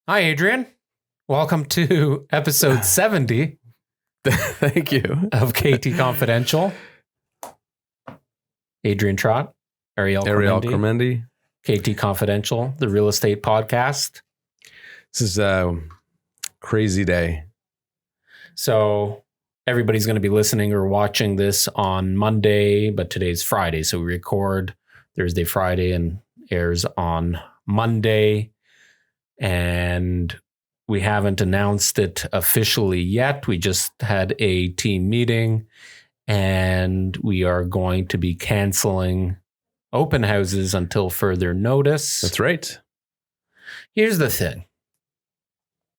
Hi, Adrian. Welcome to episode 70 Thank you. of KT Confidential. Adrian Trott, Ariel Kormendy. KT Confidential, the real estate podcast. This is a crazy day. So everybody's going to be listening or watching this on Monday, but today's Friday. So we record Thursday, Friday, and airs on Monday. And we haven't announced it officially yet. We just had a team meeting and we are going to be canceling open houses until further notice. That's right. Here's the thing.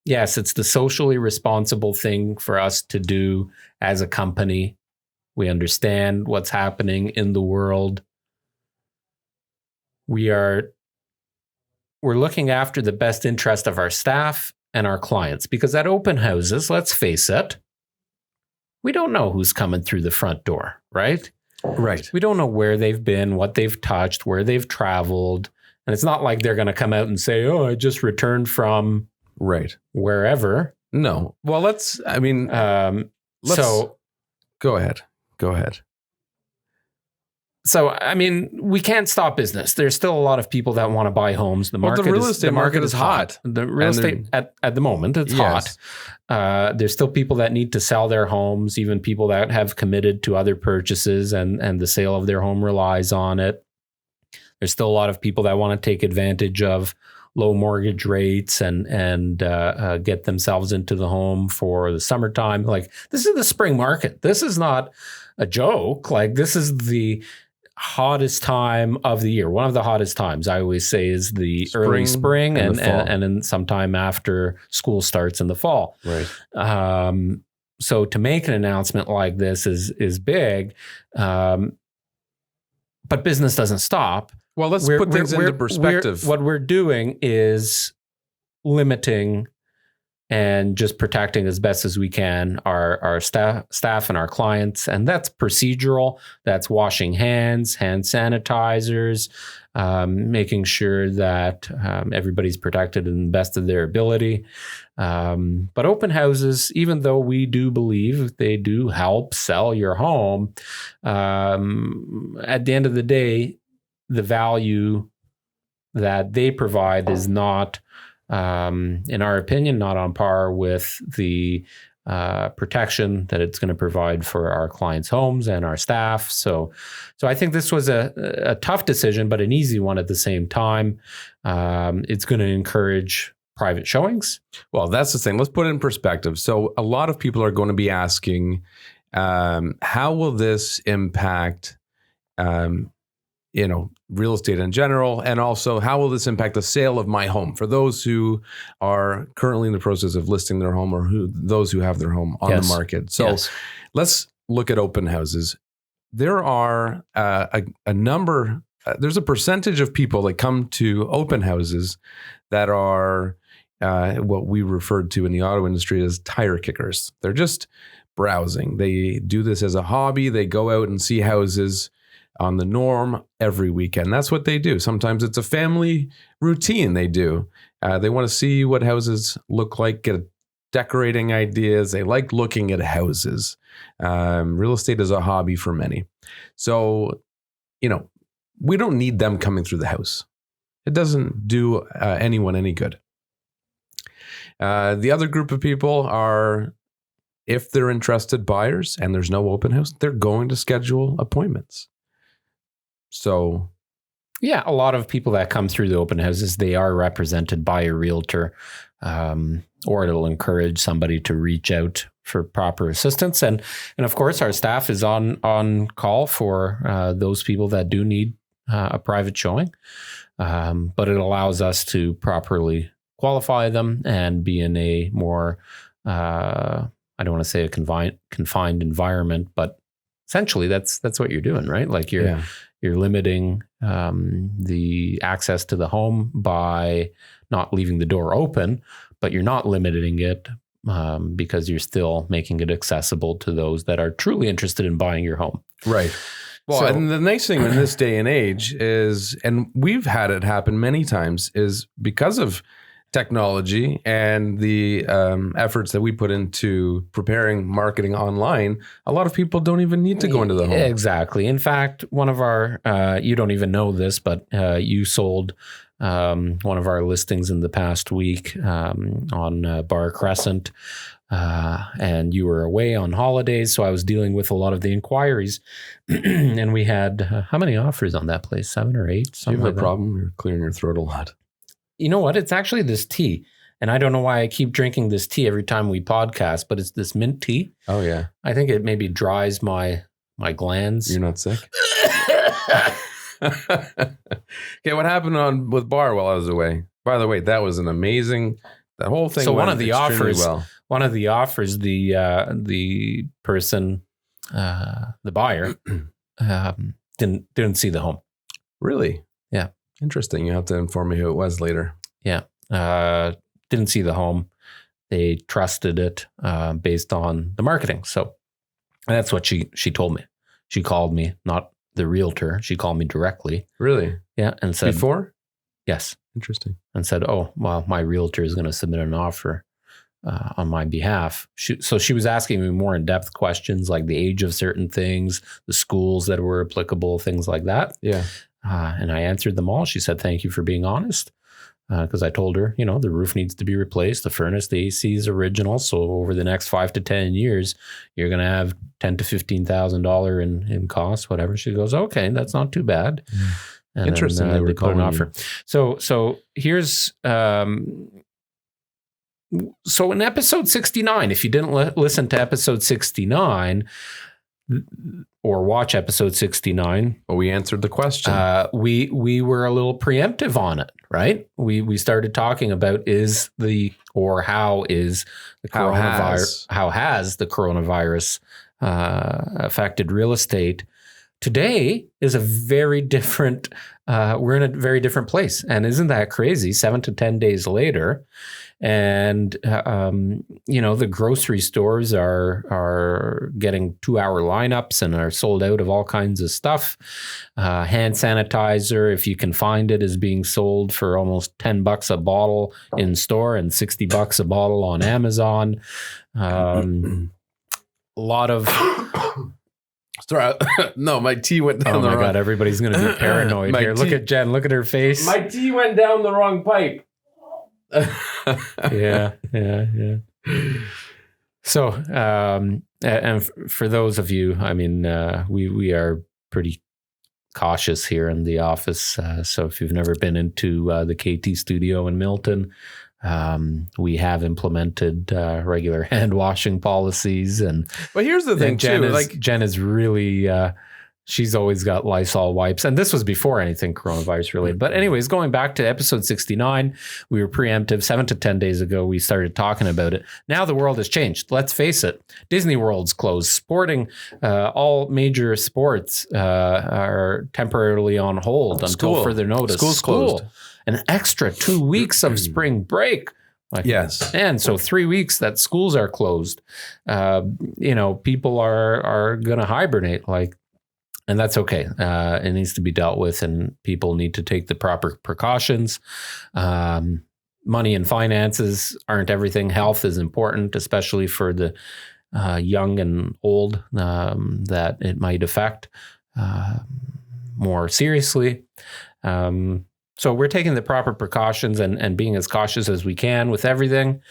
Yes, it's the socially responsible thing for us to do as a company. We understand what's happening in the world. We're looking after the best interest of our staff and our clients, because at open houses, let's face it, we don't know who's coming through the front door, right? Right. We don't know where they've been, what they've touched, where they've traveled. And it's not like they're going to come out and say, oh, I just returned from wherever. No. Well, let's go ahead. So, I mean, we can't stop business. There's still a lot of people that want to buy homes. The real estate market is hot. The real estate at the moment, it's hot. There's still people that need to sell their homes, even people that have committed to other purchases and the sale of their home relies on it. There's still a lot of people that want to take advantage of low mortgage rates and get themselves into the home for the summertime. Like, this is the spring market. This is not a joke. Like, this is the hottest time of the year. One of the hottest times, I always say, is the early spring and then sometime after school starts in the fall. Right. So to make an announcement like this is big, but business doesn't stop. Well, let's put things into perspective. What we're doing is limiting and just protecting as best as we can our staff and our clients. And that's procedural. That's washing hands, hand sanitizers, making sure that everybody's protected in the best of their ability. But open houses, even though we do believe they do help sell your home, at the end of the day, the value that they provide is not, in our opinion, not on par with the protection that it's going to provide for our clients' homes and our staff. So I think this was a tough decision, but an easy one at the same time. It's going to encourage private showings. Well, that's the thing. Let's put it in perspective. So a lot of people are going to be asking, how will this impact real estate in general, and also how will this impact the sale of my home for those who are currently in the process of listing their home, or those who have their home on the market. So let's look at open houses. There are a number. There's a percentage of people that come to open houses that are what we referred to in the auto industry as tire kickers. They're just browsing. They do this as a hobby. They go out and see houses on the norm every weekend. That's what they do. Sometimes it's a family routine they do. They want to see what houses look like, get decorating ideas. They like looking at houses. Real estate is a hobby for many. So, we don't need them coming through the house. It doesn't do anyone any good. The other group of people are, if they're interested buyers and there's no open house, they're going to schedule appointments. So, yeah, a lot of people that come through the open houses, they are represented by a realtor, or it'll encourage somebody to reach out for proper assistance. And of course, our staff is on call for those people that do need a private showing. But it allows us to properly qualify them and be in a more, I don't want to say a confined environment, but essentially that's what you're doing, right? Like you're limiting the access to the home by not leaving the door open, but you're not limiting it because you're still making it accessible to those that are truly interested in buying your home. Right. Well, and the nice thing in this day and age is, and we've had it happen many times, is because of technology and the efforts that we put into preparing marketing online, a lot of people don't even need to go into the home. Exactly. In fact, one of our, you don't even know this, but you sold one of our listings in the past week on Bar Crescent, and you were away on holidays. So I was dealing with a lot of the inquiries and we had, how many offers on that place? 7 or 8? You have a problem? You're clearing your throat a lot. You know what? It's actually this tea. And I don't know why I keep drinking this tea every time we podcast, but it's this mint tea. Oh, yeah. I think it maybe dries my glands. You're not sick? Okay, what happened with Bar while I was away? By the way, that was an amazing, that whole thing. So one of the offers, the person, the buyer, didn't see the home. Really? Yeah. Interesting. You have to inform me who it was later. Yeah. Didn't see the home. They trusted it based on the marketing. So that's what she told me. She called me, not the realtor. She called me directly. Really? Yeah. And said, before? Yes. Interesting. And said, oh, well, my realtor is going to submit an offer on my behalf. So she was asking me more in-depth questions like the age of certain things, the schools that were applicable, things like that. Yeah. And I answered them all. She said, thank you for being honest. Because I told her, the roof needs to be replaced. The furnace, the AC is original. So over the next 5 to 10 years, you're going to have $10,000 to $15,000 in costs, whatever. She goes, okay, that's not too bad. And interesting. Then, they put an offer. So here's, so in episode 69, if you didn't listen to episode 69, or watch episode 69. Well, we answered the question. We were a little preemptive on it, right? We started talking about how has the coronavirus affected real estate. Today is a very different, we're in a very different place. And isn't that crazy? 7 to 10 days later. And, the grocery stores are getting 2-hour lineups and are sold out of all kinds of stuff. Hand sanitizer, if you can find it, is being sold for almost $10 a bottle in store and $60 a bottle on Amazon. A lot of... Sorry, no, my tea went down the wrong... Oh my God, everybody's going to be paranoid here. Look at Jen, look at her face. My tea went down the wrong pipe. Yeah. So, and for those of you, we are pretty cautious here in the office. So if you've never been into the KT studio in Milton, we have implemented regular hand washing policies. But here's the thing, Jen is really... she's always got Lysol wipes. And this was before anything coronavirus related. But anyways, going back to episode 69, we were preemptive. 7 to 10 days ago, we started talking about it. Now the world has changed. Let's face it. Disney World's closed. Sporting, all major sports are temporarily on hold until further notice. School's closed. An extra 2 weeks of spring break. Yes. And so 3 weeks that schools are closed. People are going to hibernate and that's okay. It needs to be dealt with, and people need to take the proper precautions. Money and finances aren't everything. Health is important, especially for the young and old that it might affect more seriously. So we're taking the proper precautions and being as cautious as we can with everything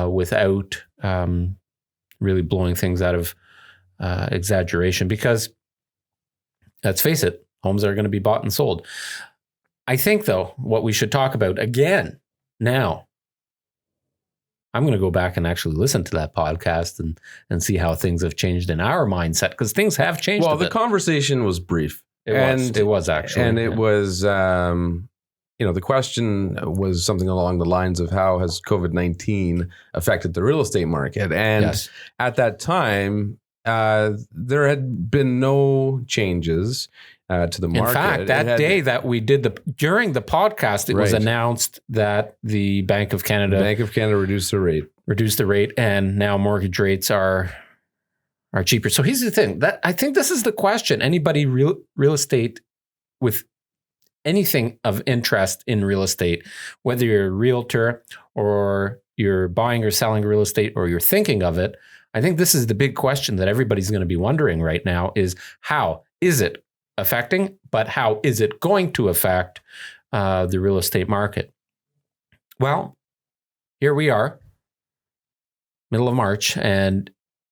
without really blowing things out of exaggeration, because let's face it, homes are going to be bought and sold. I think, though, what we should talk about again now, I'm going to go back and actually listen to that podcast and see how things have changed in our mindset, because things have changed. Well, the conversation was brief. It was actually. And it was, the question was something along the lines of how has COVID-19 affected the real estate market? And at that time, there had been no changes to the market. In fact, that day that we did during the podcast, it was announced that the Bank of Canada reduced the rate, and now mortgage rates are cheaper. So here's the thing: that I think this is the question. Anybody real estate with anything of interest in real estate, whether you're a realtor or you're buying or selling real estate or you're thinking of it, I think this is the big question that everybody's going to be wondering right now is how is it affecting, but how is it going to affect the real estate market? Well, here we are, middle of March, and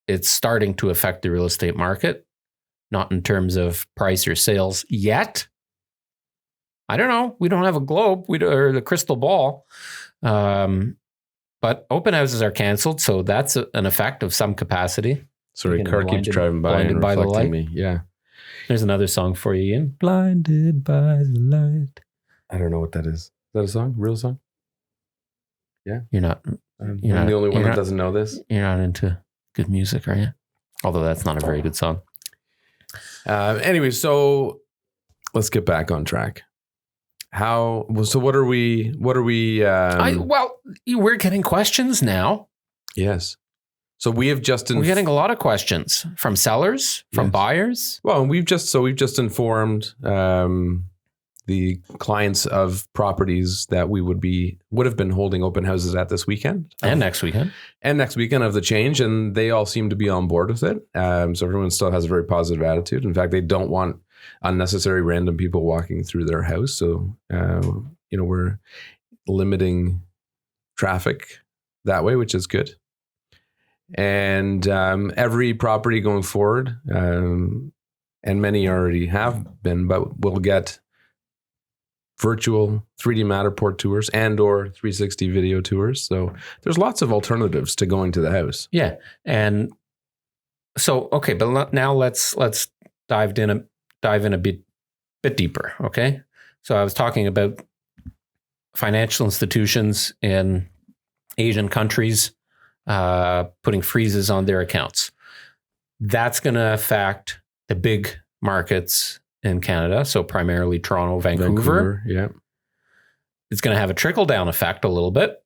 it's starting to affect the real estate market, not in terms of price or sales yet. I don't know. We don't have a globe or the crystal ball. But open houses are canceled, so that's an effect of some capacity. Sorry, car keeps driving by and reflecting me. Yeah. There's another song for you, Ian. Blinded by the light. I don't know what that is. Is that a song? Real song? Yeah. You're not. I'm the only one that doesn't know this. You're not into good music, are you? Although that's not a very good song. Anyway, so let's get back on track. So what are we? We're getting questions now. Yes. So we're getting a lot of questions from sellers, from buyers. Well, we've just informed the clients of properties that we would have been holding open houses at this weekend and next weekend of the change, and they all seem to be on board with it. So everyone still has a very positive attitude. In fact, they don't want unnecessary random people walking through their house. So we're limiting traffic that way, which is good. And every property going forward, and many already have been, but we'll get virtual 3D Matterport tours and or 360 video tours. So there's lots of alternatives to going to the house. Yeah. And so, okay, but now let's dive in a bit deeper. Okay. So I was talking about financial institutions in Asian countries putting freezes on their accounts. That's going to affect the big markets in Canada, so primarily Toronto, Vancouver. Yeah. It's going to have a trickle-down effect a little bit.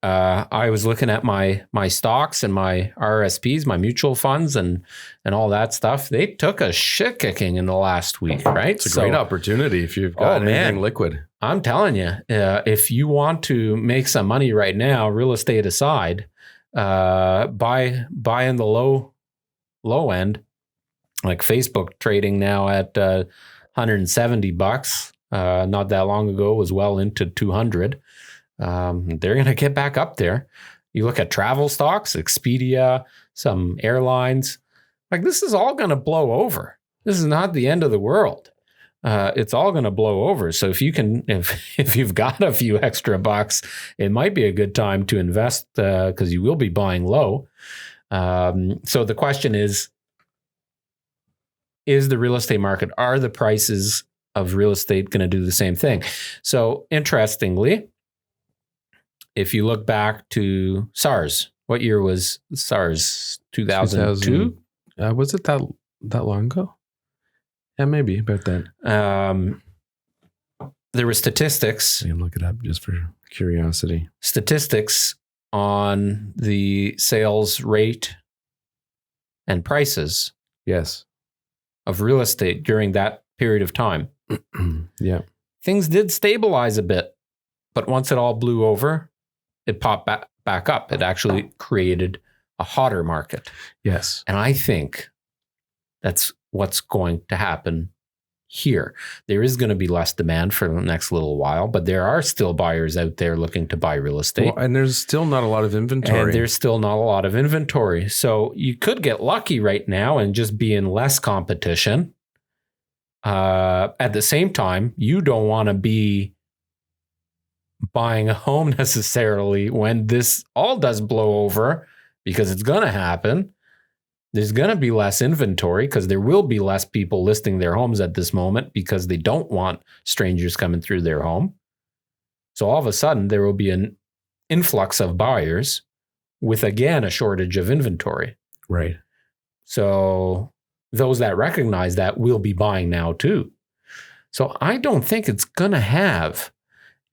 I was looking at my stocks and my RSPs, my mutual funds and all that stuff. They took a shit kicking in the last week, right? It's a great opportunity if you've got anything liquid. I'm telling you, if you want to make some money right now, real estate aside, buy in the low end, like Facebook trading now at $170. Not that long ago was well into 200. They're going to get back up there. You look at travel stocks, Expedia, some airlines, like this is all going to blow over. This is not the end of the world. It's all going to blow over. So if you've got a few extra bucks, it might be a good time to invest because you will be buying low. So the question is the real estate market, are the prices of real estate going to do the same thing? So interestingly, if you look back to SARS, what year was SARS? 2002? Was it that long ago? Yeah, maybe about that. There were statistics. I can look it up just for curiosity. Statistics on the sales rate and prices. Yes. Of real estate during that period of time. Yeah. Things did stabilize a bit, but once it all blew over, it popped back up. It actually created a hotter market. Yes. And I think that's what's going to happen here. There is going to be less demand for the next little while, but there are still buyers out there looking to buy real estate. Well, and there's still not a lot of inventory. So you could get lucky right now and just be in less competition. At the same time, you don't want to be buying a home necessarily when this all does blow over, because it's going to happen. There's going to be less inventory because there will be less people listing their homes at this moment because they don't want strangers coming through their home. So all of a sudden, there will be an influx of buyers with, again, a shortage of inventory. Right. So those that recognize that will be buying now too. So I don't think it's going to have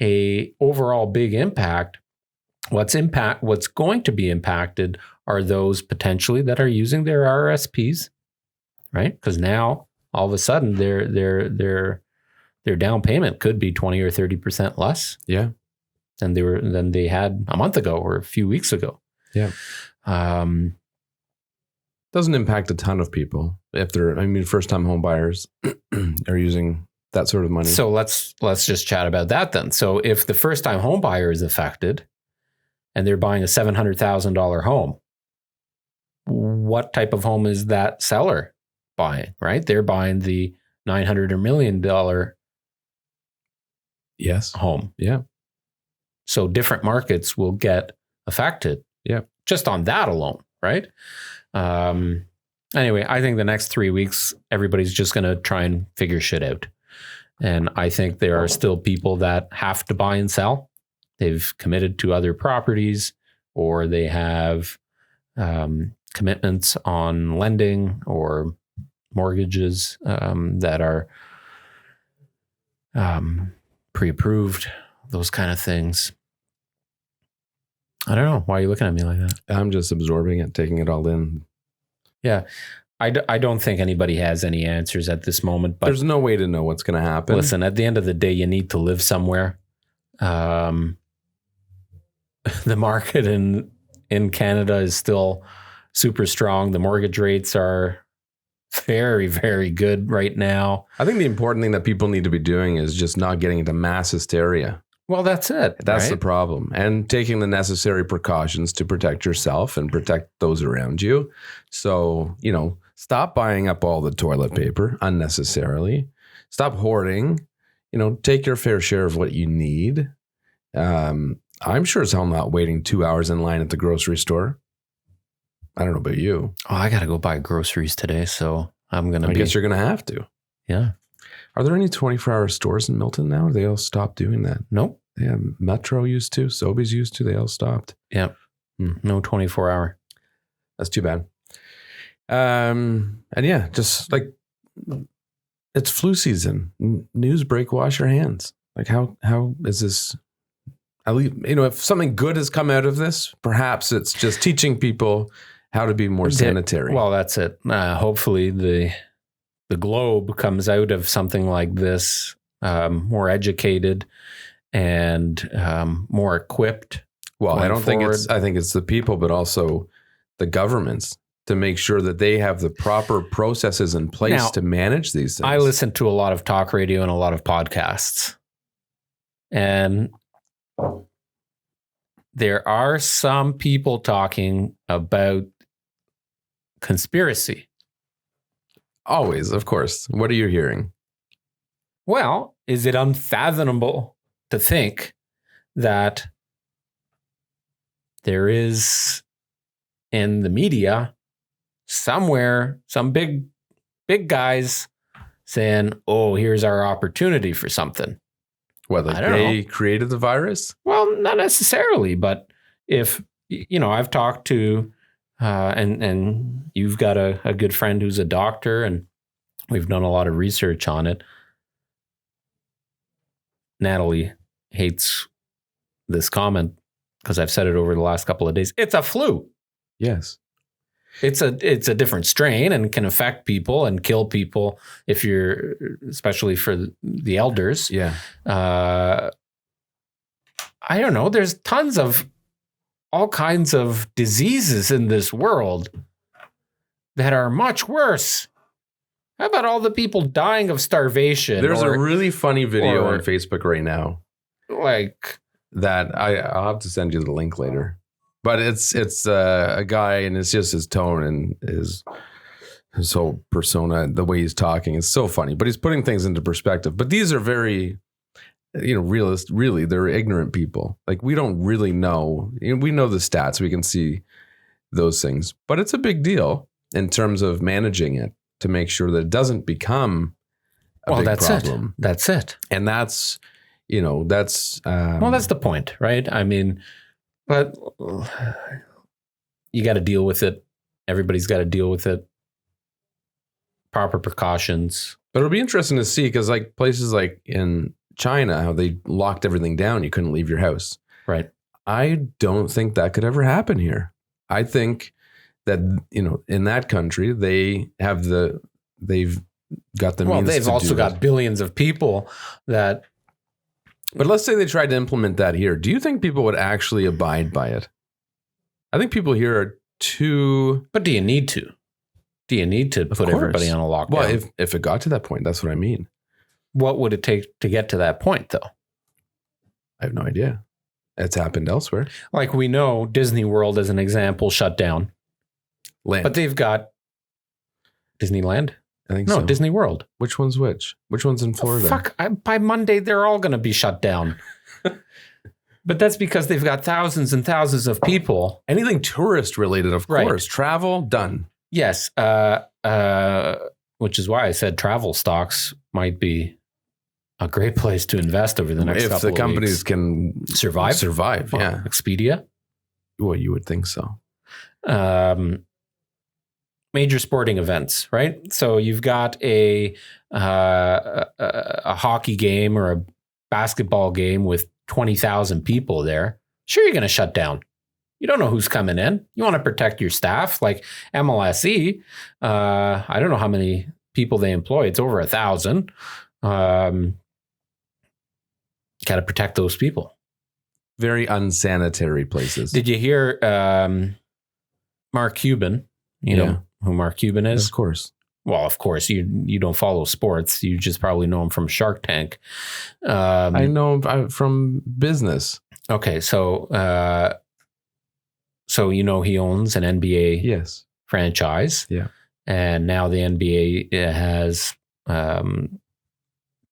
a overall big impact. What's going to be impacted are those potentially that are using their RSPs, right? Because now all of a sudden they're their down payment could be 20 or 30% less. Yeah. Than they had a month ago or a few weeks ago. Yeah. Doesn't impact a ton of people if they're, first time home buyers are using that sort of money. So let's just chat about that then. So if the first time home buyer is affected and they're buying a $700,000 home, what type of home is that seller buying, right? They're buying the $900 or $1 million home. Yeah. So different markets will get affected. Yeah. Just on that alone, right? Anyway, I think the next 3 weeks, everybody's just going to try and figure shit out. And I think there are still people that have to buy and sell. They've committed to other properties, or they have commitments on lending or mortgages that are pre-approved, those kind of things. I don't know. Why are you looking at me like that? I'm just absorbing it, taking it all in. Yeah. I don't think anybody has any answers at this moment. But there's no way to know what's going to happen. Listen, at the end of the day, you need to live somewhere. The market in Canada is still super strong. The mortgage rates are very, very good right now. I think the important thing that people need to be doing is just not getting into mass hysteria. Well, that's it. That's right? the problem. And taking the necessary precautions to protect yourself and protect those around you. So, stop buying up all the toilet paper unnecessarily. Stop hoarding. Take your fair share of what you need. I'm sure as hell not waiting 2 hours in line at the grocery store. I don't know about you. Oh, I got to go buy groceries today, so I guess you're going to have to. Yeah. Are there any 24-hour stores in Milton now? They all stopped doing that. Nope. Yeah, Metro used to. Sobeys used to. They all stopped. Yeah. No 24-hour. That's too bad. And yeah, just like it's flu season. News break, wash your hands. Like how is this? At least, if something good has come out of this, perhaps it's just teaching people how to be more sanitary. Well, that's it. Hopefully the globe comes out of something like this more educated and more equipped. Well, I think it's the people, but also the governments to make sure that they have the proper processes in place to manage these things. I listen to a lot of talk radio and a lot of podcasts, and there are some people talking about conspiracy. Always, of course. What are you hearing? Well, is it unfathomable to think that there is in the media somewhere some big guys saying, "Oh, here's our opportunity for something"? Whether they created the virus? Well, not necessarily, but if I've talked to and you've got a good friend who's a doctor, and we've done a lot of research on it. Natalie hates this comment because I've said it over the last couple of days. It's a flu. Yes. It's a different strain and can affect people and kill people especially for the elders. Yeah. I don't know. There's tons of all kinds of diseases in this world that are much worse. How about all the people dying of starvation? There's a really funny video on Facebook right now. Like that I'll have to send you the link later. But it's a guy, and it's just his tone and his whole persona, the way he's talking. It's so funny, but he's putting things into perspective. But these are very, realist. Really, they're ignorant people. Like, we don't really know. We know the stats. We can see those things. But it's a big deal in terms of managing it to make sure that it doesn't become a big problem. That's it. And that's, that's... well, that's the point, right? I mean... But you got to deal with it. Everybody's got to deal with it. Proper precautions. But it'll be interesting to see because like places like in China, how they locked everything down. You couldn't leave your house. Right. I don't think that could ever happen here. I think that, in that country, they've got the means. Well, they've also got billions of people that. But let's say they tried to implement that here. Do you think people would actually abide by it? I think people here are too. But do you need to? Do you need to put everybody on a lockdown? Well, if it got to that point, that's what I mean. What would it take to get to that point, though? I have no idea. It's happened elsewhere. Like we know Disney World, as an example, shut down. But they've got Disneyland. I think so. No, Disney World. Which one's which? Which one's in Florida? By Monday, they're all going to be shut down. But that's because they've got thousands and thousands of people. Anything tourist related, of course. Travel, done. Yes. Which is why I said travel stocks might be a great place to invest over the next couple of weeks. If the companies can survive, well, yeah. Expedia? Well, you would think so. Major sporting events, right? So you've got a hockey game or a basketball game with 20,000 people there. Sure, you're going to shut down. You don't know who's coming in. You want to protect your staff. Like MLSE, I don't know how many people they employ. It's over 1,000. Got to protect those people. Very unsanitary places. Did you hear Mark Cuban? You know who Mark Cuban is? Of course. Well, of course. You don't follow sports. You just probably know him from Shark Tank. I know him from business. Okay, so you know he owns an NBA franchise. Yeah. And now the NBA has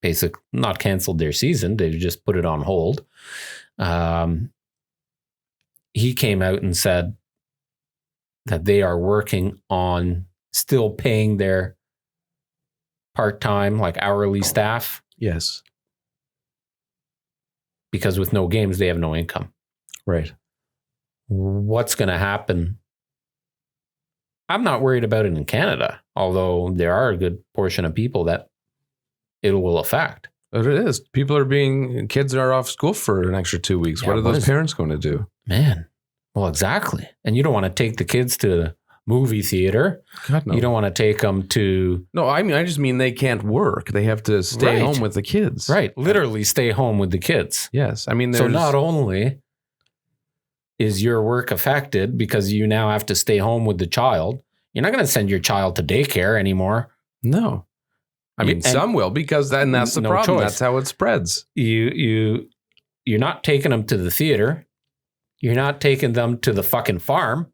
basically not canceled their season. They've just put it on hold. He came out and said that they are working on still paying their part-time, like hourly staff. Yes. Because with no games, they have no income. Right. What's going to happen? I'm not worried about it in Canada, although there are a good portion of people that it will affect. But it is. Kids are off school for an extra 2 weeks. What are those parents going to do? Man. Well, exactly. And you don't want to take the kids to the movie theater. God, no. You don't want to take them to... No, I just mean they can't work. They have to stay home with the kids. Right. Literally stay home with the kids. Yes. I mean, so not only is your work affected because you now have to stay home with the child, you're not going to send your child to daycare anymore. No. I mean, some will because that's the problem. Choice. That's how it spreads. You're not taking them to the theater. You're not taking them to the fucking farm.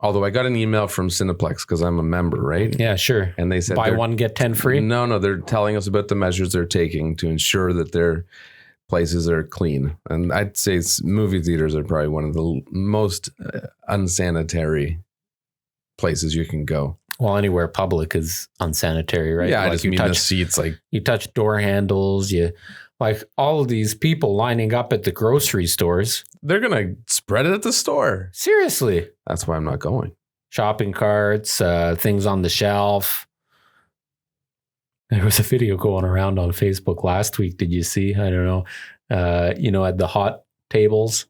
Although I got an email from Cineplex because I'm a member, right? Yeah, sure. And they said buy one, get 10 free. No, they're telling us about the measures they're taking to ensure that their places are clean. And I'd say movie theaters are probably one of the most unsanitary places you can go. Well, anywhere public is unsanitary, right? Yeah, I just mean the seats. Like you touch door handles, like all of these people lining up at the grocery stores. They're going to spread it at the store. Seriously. That's why I'm not going. Shopping carts, things on the shelf. There was a video going around on Facebook last week. Did you see? I don't know. At the hot tables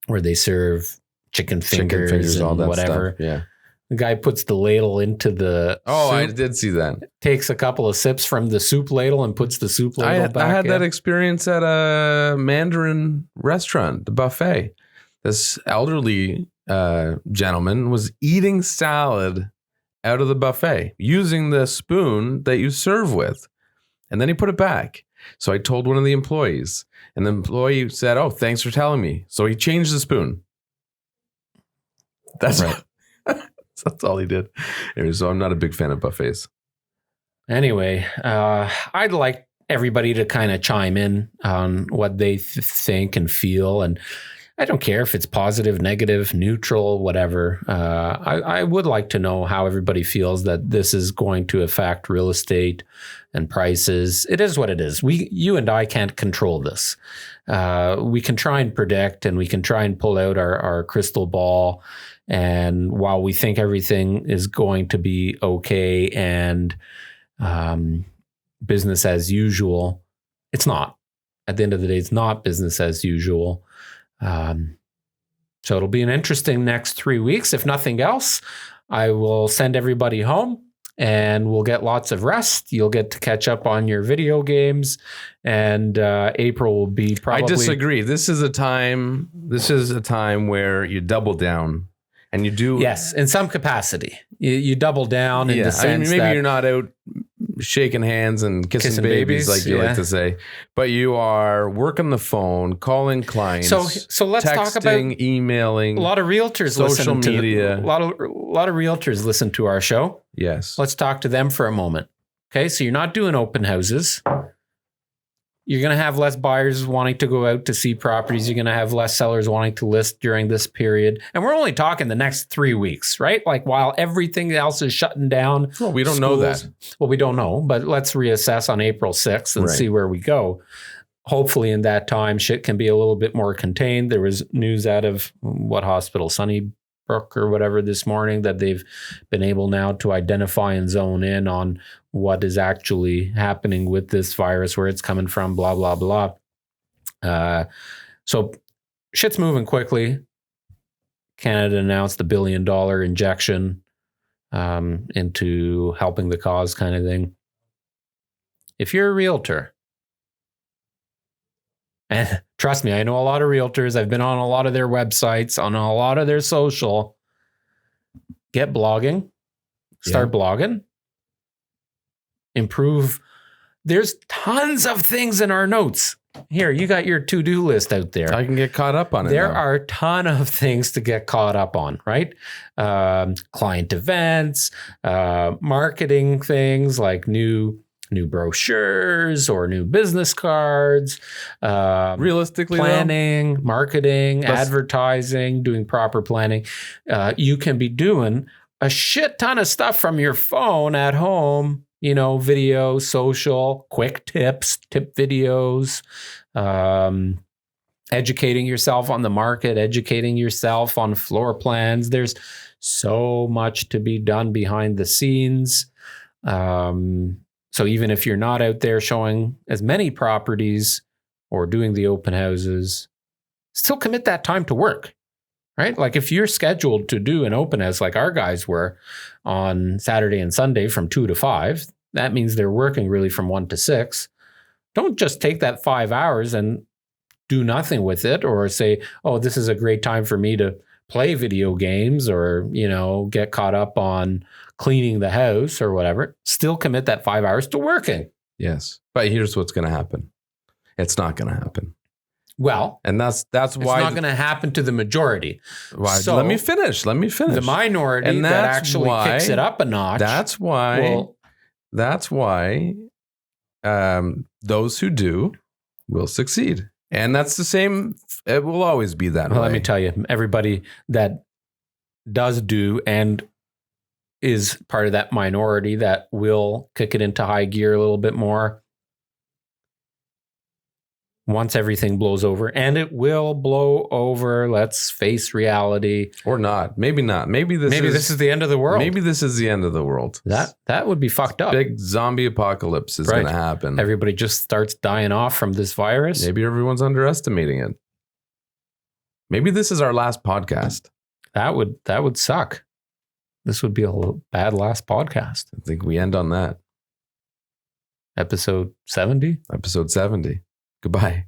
where they serve chicken fingers and all that whatever. Stuff. Yeah. The guy puts the ladle into the soup, I did see that. Takes a couple of sips from the soup ladle and puts the soup ladle back in. I had that experience at a Mandarin restaurant, the buffet. This elderly gentleman was eating salad out of the buffet using the spoon that you serve with. And then he put it back. So I told one of the employees, and the employee said, "Oh, thanks for telling me." So he changed the spoon. That's right. That's all he did. So I'm not a big fan of buffets. Anyway, I'd like everybody to kind of chime in on what they think and feel. And I don't care if it's positive, negative, neutral, whatever. I would like to know how everybody feels that this is going to affect real estate and prices. It is what it is. You and I can't control this. We can try and predict, and we can try and pull out our crystal ball. And while we think everything is going to be okay and business as usual, it's not. At the end of the day, it's not business as usual. So it'll be an interesting next 3 weeks. If nothing else, I will send everybody home and we'll get lots of rest. You'll get to catch up on your video games, and April will be probably... I disagree. This is a time where you double down and you do... Yes, in some capacity. You double down in the sense maybe that... you're not out shaking hands and kissing babies like you like to say, but you are working the phone, calling clients. So let's talk about emailing. A lot of realtors social media. A lot of realtors listen to our show. Yes. Let's talk to them for a moment. Okay, so you're not doing open houses. You're going to have less buyers wanting to go out to see properties. You're going to have less sellers wanting to list during this period. And we're only talking the next 3 weeks, right? Like while everything else is shutting down. Well, we don't know that. Well, we don't know, but let's reassess on April 6th and see where we go. Hopefully in that time, shit can be a little bit more contained. There was news out of what hospital, Sunnybrook or whatever this morning, that they've been able now to identify and zone in on what is actually happening with this virus, where it's coming from, blah, blah, blah. So shit's moving quickly. Canada announced $1 billion injection into helping the cause kind of thing. If you're a realtor, and trust me, I know a lot of realtors. I've been on a lot of their websites, on a lot of their social. Get blogging. Start blogging. Improve. There's tons of things in our notes. Here, you got your to-do list out there. I can get caught up on it. There are a ton of things to get caught up on, right? Client events, marketing things like new brochures or new business cards, realistically planning, marketing, advertising, doing proper planning. You can be doing a shit ton of stuff from your phone at home, video, social, quick tips, tip videos, educating yourself on the market, educating yourself on floor plans. There's so much to be done behind the scenes. So even if you're not out there showing as many properties or doing the open houses, still commit that time to work, right? Like if you're scheduled to do an open house like our guys were on Saturday and Sunday from 2 to 5, that means they're working really from 1 to 6. Don't just take that 5 hours and do nothing with it, or say, oh, this is a great time for me to play video games or, get caught up on cleaning the house or whatever. Still commit that 5 hours to working. Yes. But here's what's going to happen. It's not going to happen. Well, and that's why it's not going to happen to the majority. Why? So let me finish. The minority and that actually kicks it up a notch. That's why those who do will succeed. And that's the same. It will always be that way. Let me tell you, everybody that does do and is part of that minority that will kick it into high gear a little bit more once everything blows over. And it will blow over. Let's face reality. Or not. Maybe not. Maybe this is the end of the world. Maybe this is the end of the world. That would be fucked up. Big zombie apocalypse is going to happen. Everybody just starts dying off from this virus. Maybe everyone's underestimating it. Maybe this is our last podcast. That would suck. This would be a bad last podcast. I think we end on that. Episode 70? Episode 70. Goodbye.